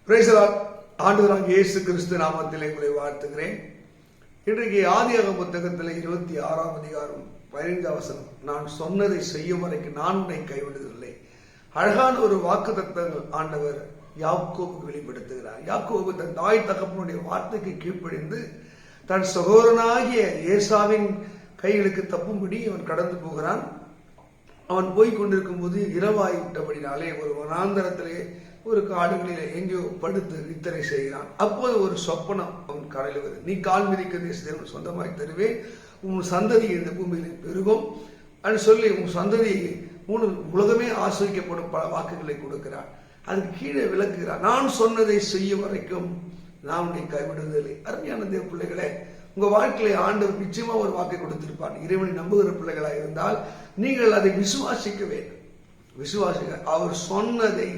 Praise the Lord. ஆண்டவராகிய இயேசு கிறிஸ்து நாமத்திலே உங்களை வாழ்த்துகிறேன். இன்றைக்கு ஆதியாகமம் புத்தகத்தில் 26ஆம் அதிகாரம் 15ஆம் வசனம், நான் சொன்னதை செய்யும் வரைக்கும் நான் உன்னை கைவிடுவதில்லை. அழகான ஒரு வாக்குத்தத்தங்கள் ஆண்டவர் யாக்கோபுக்கு வெளிப்படுத்துகிறார். யாக்கோபு தன் தாய் தகப்பனுடைய வார்த்தைக்கு கீழ்ப்படிந்து தன் சகோதரனாகிய ஏசாவின் கைகளுக்கு தப்பும்படி அவன் கடந்து போகிறான். அவன் போய் கொண்டிருக்கும் போது இரவாய்விட்டபடினாலே ஒரு வனாந்தரத்திலே ஒரு காடுகளிலே எங்கேயோ படுத்து நித்திரை செய்கிறான். அப்போது ஒரு சொப்பனம் அவன் கரையில் வருது. நீ கால் மிதிக்க தேசத்தை சொந்தமாய் தருவேன், உன் சந்ததி இந்த பூமியில் பெருகும் அப்படின்னு சொல்லி உன் சந்ததி உலகமே ஆசிரிக்கப்படும் பல வாக்குகளை கொடுக்கிறான். அதுக்கு கீழே விளக்குகிறான், நான் சொன்னதை செய்ய வரைக்கும் நான் உன்னை கைவிடுவதில்லை. அருமையான தேவ பிள்ளைகளே, உங்க வாழ்க்கையில ஆண்டவர் நிச்சயமா ஒரு வாக்கை கொடுத்திருப்பார். இறைவனை நம்புகிற பிள்ளைகளாக இருந்தால் நீங்கள் அதை விசுவாசிக்க வேண்டும். விசுவாசிக்க அவர் சொன்னதை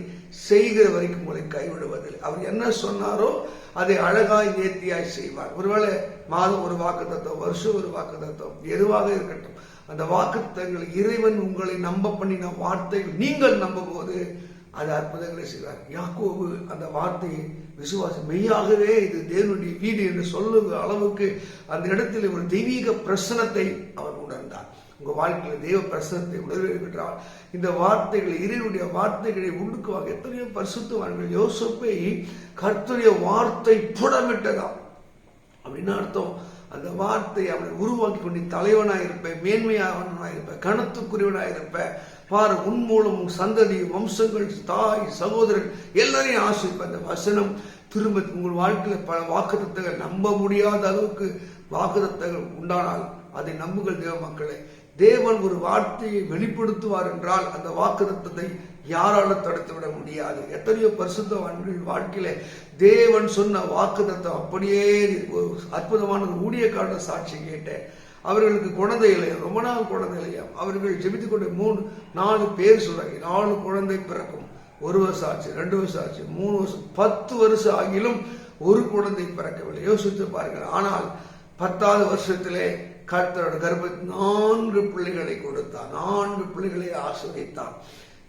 செய்கிற வரைக்கும் உங்களை கைவிடுவதில்லை. அவர் என்ன சொன்னாரோ அதை அழகாய் நேர்த்தியாய் செய்வார். ஒருவேளை மாதம் ஒரு வாக்கு தத்துவம், வருஷம் ஒரு வாக்கு தத்துவம், எதுவாக இருக்கட்டும், அந்த வாக்கு தத்துவங்கள் இறைவன் உங்களை நம்ப பண்ணின வார்த்தைகள் நீங்கள் நம்பும் போது அது அற்புதங்களை செய்வார். யாக்கோபு அந்த வார்த்தையை விசுவாசி மெய்யாகவே இது தேவனுடைய வீடு என்று சொல்லுகிற அளவுக்கு அந்த இடத்தில் ஒரு தெய்வீக பிரசனத்தை அவர் உணர்ந்தார். உங்க வாழ்க்கையில தெய்வ பிரசனத்தை உணர்வென்றால் இந்த வார்த்தைகளை இறைவனுடைய வார்த்தைகளை உண்டுக்குவாங்க. எத்தனையோ பரிசுத்தவான்கள் யோசேப்பை கர்த்தருடைய வார்த்தை புடமிட்டதாம். அப்படின்னு அர்த்தம், அந்த வார்த்தை அவனை உருவாக்கி கொண்டு தலைவனாயிருப்ப, மேன்மையானவனாயிருப்ப, கணத்துக்குரியவனாயிருப்ப, பாரு உன் மூலம் உன் சந்ததி வம்சங்கள் தாய் சகோதரன் எல்லாரையும் ஆசிரிப்ப. அந்த வசனம் திரும்ப உங்கள் வாழ்க்கையில பல வாக்குத்தத்தங்கள் நம்ப முடியாத அளவுக்கு வாக்குத்தத்தங்கள் உண்டானால் அதை நம்புங்கள் தேவ மக்களே. தேவன் ஒரு வார்த்தையை வெளிப்படுத்துவார் என்றால் அந்த வாக்குத்தத்தத்தை யாராலும் தடுத்து விட முடியாது. எத்தனையோ பரிசுத்தவான்கள் வாழ்க்கையில தேவன் சொன்ன வாக்குத்தத்தம் அப்படியே ஒரு அற்புதமான ஒரு ஊழியக்காரன சாட்சி கேட்டேன். அவர்களுக்கு குழந்தை இல்லையா, ரொம்ப நாள் குழந்தை இல்லையா, அவர்கள் ஜெபித்துக் கொண்ட 3-4 பேர் சொல்றாங்க, 4 குழந்தை பிறக்கும். 1 வருஷம் ஆச்சு, 2 வருஷம் ஆச்சு, 3 வருஷம், 10 வருஷம் ஆகிலும் ஒரு குழந்தை பிறக்கவில்லை. யோசித்து பாருங்கள். ஆனால் 10வது வருஷத்திலே கர்த்தரோட கர்ப்பத்தில் 4 பிள்ளைகளை கொடுத்தார், 4 பிள்ளைகளை ஆசிரியத்தார்.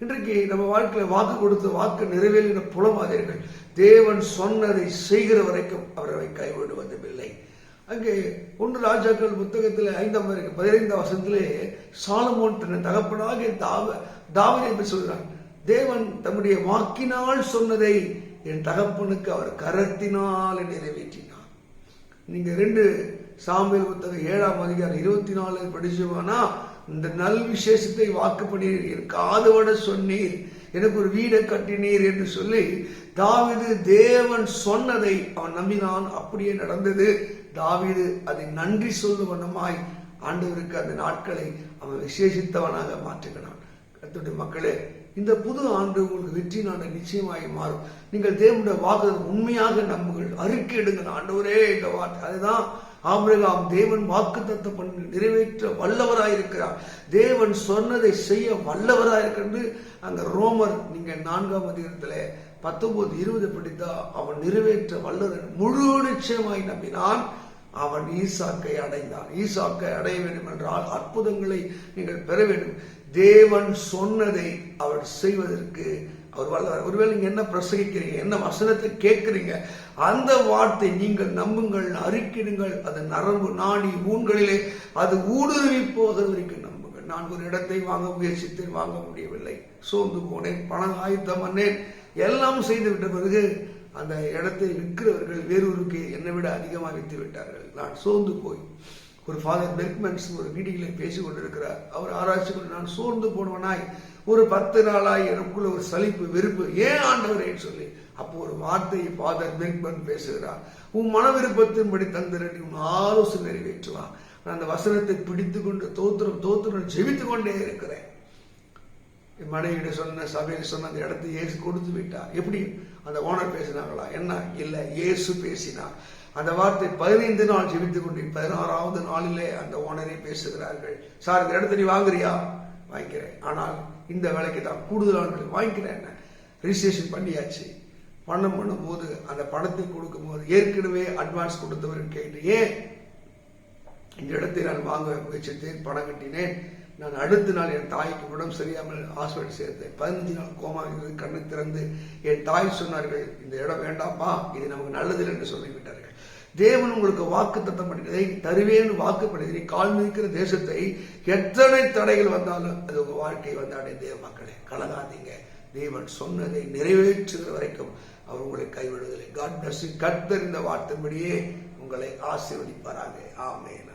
இன்றைக்கு நம்ம வாழ்க்கையில வாக்கு கொடுத்த வாக்கு நிறைவேறின புலமாதீர்கள். தேவன் சொன்னதை செய்கிற வரைக்கும் அவரை கைவிடுவதில்லை. அங்கே 1 ராஜாக்கள் புத்தகத்தில் 15ஆம் வசனத்திலே சாலமோன் தன் தகப்பனாகிய தாவீதை சொல்கிறான், தேவன் தம்முடைய வாக்கினால் சொன்னதை என் தகப்பனுக்கு அவர் கரத்தினால் நிறைவேற்றினார். நீங்க 2 சாமுவேல் புத்தகம் 7ஆம் அதிகாரம் 24 படிச்சுவானா, இந்த நல் விசேஷத்தை வாக்கு பண்ணீர், என் காதுவட சொன்னீர், எனக்கு ஒரு வீடை கட்டினீர் என்று சொல்லி தாவீது தேவன் சொன்னதை அவன் நம்பினான். அப்படியே நடந்தது. தாவீது அதை நன்றி சொல்லும் வண்ணமாய் ஆண்டவருக்கு அந்த நாட்களை அவன் விசேஷித்தவனாக மாற்றுகிறான். கர்த்தருடைய மக்களே, இந்த புது ஆண்டு உங்களுக்கு வெற்றி நாடு நிச்சயமாய் மாறும். நீங்கள் தேவனுடைய வாக்கு உண்மையாக நம்புங்கள், அறிக்கையிடுங்கள். ஆண்டவரே இந்த வார்த்தை, அதுதான் ஆபிரகாம் தேவன் வாக்கு தத்தம் பண்ணி நிறைவேற்ற வல்லவராயிருக்கிறார், தேவன் சொன்னதை செய்ய வல்லவராயிருக்கிறது. அங்க ரோமர் நீங்க 4ஆம் அதிகாரத்துல 19-20 படித்தா அவன் நிறைவேற்ற வல்லவன் முழு நிச்சயமாய் நம்பினான், அவன் ஈசாக்கை அடைந்தான். ஈசாக்கை அடைய வேண்டும் என்றால் அற்புதங்களை நீங்கள் பெற வேண்டும். தேவன் சொன்னதை அவர் செய்வதற்கு அவர் வல்லவர். ஒருவேளை நீங்க என்ன பிரசங்கிக்கிறீங்க, என்ன வசனத்தை கேட்கிறீங்க, அந்த வார்த்தை நீங்கள் நம்புங்கள், அறிக்கிடுங்கள். அது நரம்பு நாடி ஊன்களிலே அது ஊடுருவி போகிற வரைக்கும் நம்புங்கள். நான் ஒரு இடத்தை வாங்க முயற்சித்தேன், வாங்க முடியவில்லை, சோர்ந்து போனேன், பணம் ஆயத்தம் பண்ணேன், எல்லாம் செய்து விட்ட பிறகு அந்த இடத்தை விற்கிறவர்கள் வேறொருக்கு என்னை விட அதிகமாக விற்று விட்டார்கள். நான் சோர்ந்து போய் ஒரு ஃபாதர் பெர்க்மன்ஸ் ஒரு மீட்டிங்ல பேசிக் கொண்டிருக்கிறார். அவர் ஆராய்ச்சி கொண்டு நான் சோர்ந்து போனவனாய் ஒரு 10 நாளாய் எனக்குள்ள ஒரு சலிப்பு வெறுப்பு, ஏன் ஆண்டவரேன்னு சொல்லி அப்போ ஒரு வார்த்தையை ஃபாதர் பெர்க்மன் பேசுகிறார், உன் மன விருப்பத்தின்படி தந்திரடி உன் ஆலோசனை நிறைவேற்றுவான். நான் அந்த வசனத்தை பிடித்து கொண்டு தோத்திரம் ஜெபித்து கொண்டே இருக்கிறேன். என் மனைவியிட சொன்ன சபையில் சொன்ன அந்த இடத்தை இயேசு கொடுத்து விட்டார். எப்படி அந்த ஓனர் பேசினாங்களா? என்ன இல்லை, இயேசு பேசினார். அந்த வார்த்தை 15 நாள் ஜெபித்துக் கொண்டு 16ஆவது நாளிலே அந்த ஓனரை பேசுகிறார்கள், சார் இந்த இடத்த நீ வாங்குறியா? வாங்கிக்கிறேன், ஆனால் இந்த வேலைக்கு தான் கூடுதலான வாங்கிக்கிறேன். ரிஜிஸ்ட்ரேஷன் பண்ணியாச்சு. பணம் பண்ணும்போது அந்த பணத்தை கொடுக்கும் போது ஏற்கனவே அட்வான்ஸ் கொடுத்தவர் கேட்டு, ஏன் இந்த இடத்தை நான் வாங்க முயற்சித்தேன், பணம் கட்டினேன், நான் அடுத்த நாள் என் தாய்க்கு உடம்பு சரியாமல் ஹாஸ்பிட்டல் சேர்த்தேன். 15 நாள் கோமாவில் கண்ணு திறந்து என் தாய் சொன்னார்கள், இந்த இடம் வேண்டாம்ப்பா, இது நமக்கு நல்லதில்லை என்று சொல்லிவிட்டார்கள். தேவன் உங்களுக்கு வாக்கு தத்தம் பண்ணினதை தருவேன்னு வாக்கு பண்ணி கால் மிதிக்கிற தேசத்தை எத்தனை தடைகள் வந்தாலும் அது உங்க வாழ்க்கை வந்தாடே. தேவ மக்களே, கலங்காதீங்க. தேவன் சொன்னதை நிறைவேற்றுகிற வரைக்கும் அவர் உங்களை கைவிடுவதில்லை. God bless you. கர்த்தர் இந்த வார்த்தையின்படியே உங்களை ஆசீர்வதிப்பாராக. ஆமென்.